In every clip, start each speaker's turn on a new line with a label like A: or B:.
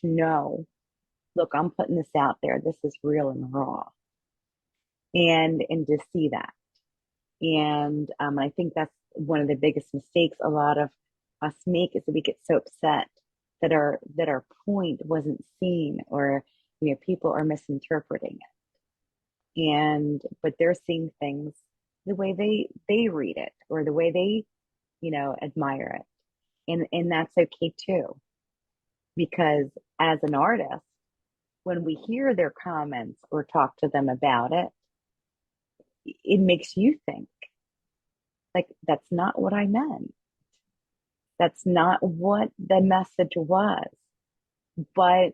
A: to know, look, I'm putting this out there. This is real and raw. And to see that. And I think that's one of the biggest mistakes a lot of us make is that we get so upset that our point wasn't seen, or people are misinterpreting it. And but they're seeing things the way they read it, or the way they admire it. And that's okay too, because as an artist, when we hear their comments or talk to them about it, it makes you think, like, that's not what I meant. That's not what the message was. But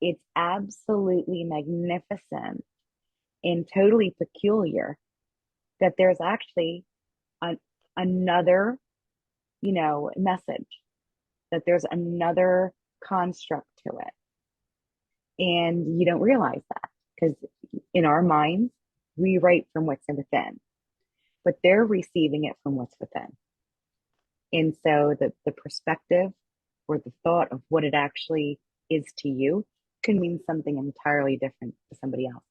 A: it's absolutely magnificent and totally peculiar that there's actually another, message, that there's another construct to it. And you don't realize that, because in our minds, we write from what's within, but they're receiving it from what's within. And so the perspective or the thought of what it actually is to you can mean something entirely different to somebody else.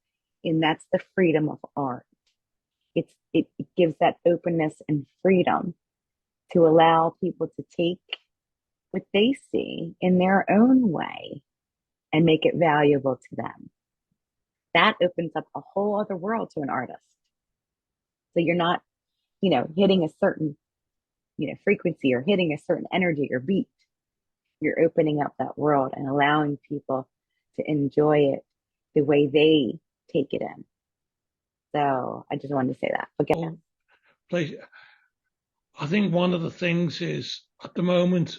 A: And that's the freedom of art. It gives that openness and freedom to allow people to take what they see in their own way and make it valuable to them. That opens up a whole other world to an artist. So you're not, hitting a certain, frequency, or hitting a certain energy or beat. You're opening up that world and allowing people to enjoy it the way they take it in. So I just wanted to say that. Again.
B: I think one of the things is, at the moment,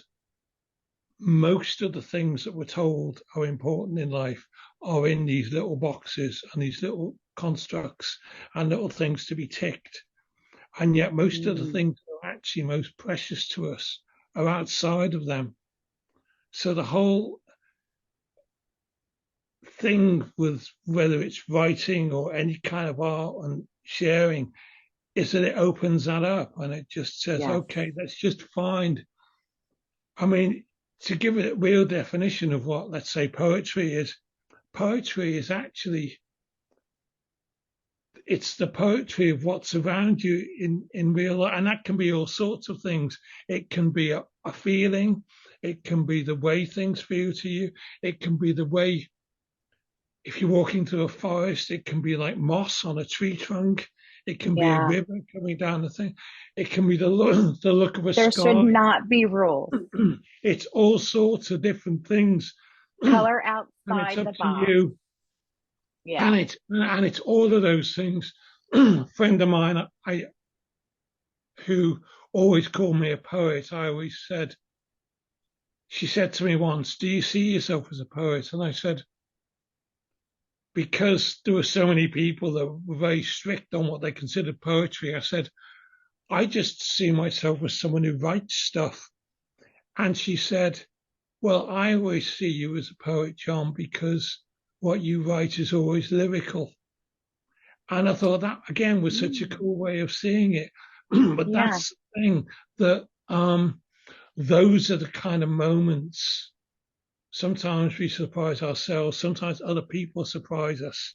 B: most of the things that we're told are important in life are in these little boxes and these little constructs and little things to be ticked. And yet most of the things that are actually most precious to us are outside of them. So the whole thing with whether it's writing or any kind of art and sharing is that it opens that up, and it just says,
A: Yes.
B: okay, let's just find, I mean, to give it a real definition of what, let's say, poetry is actually, it's the poetry of what's around you in real life. And that can be all sorts of things. It can be a feeling. It can be the way things feel to you. It can be the way, if you're walking through a forest, it can be like moss on a tree trunk. It can be a river coming down the thing. It can be the look of a
A: There
B: sky.
A: should not be rules.
B: It's all sorts of different things.
A: Color
B: And it's
A: outside
B: up
A: the
B: to
A: box.
B: you.
A: Yeah.
B: And it's all of those things. A friend of mine, who always called me a poet, she said to me once, "Do you see yourself as a poet?" And I said, because there were so many people that were very strict on what they considered poetry, I said, I just see myself as someone who writes stuff. And she said, well, I always see you as a poet, John, because what you write is always lyrical. And I thought that, again, was such a cool way of seeing it. But that's the thing, that those are the kind of moments. Sometimes we surprise ourselves. Sometimes other people surprise us.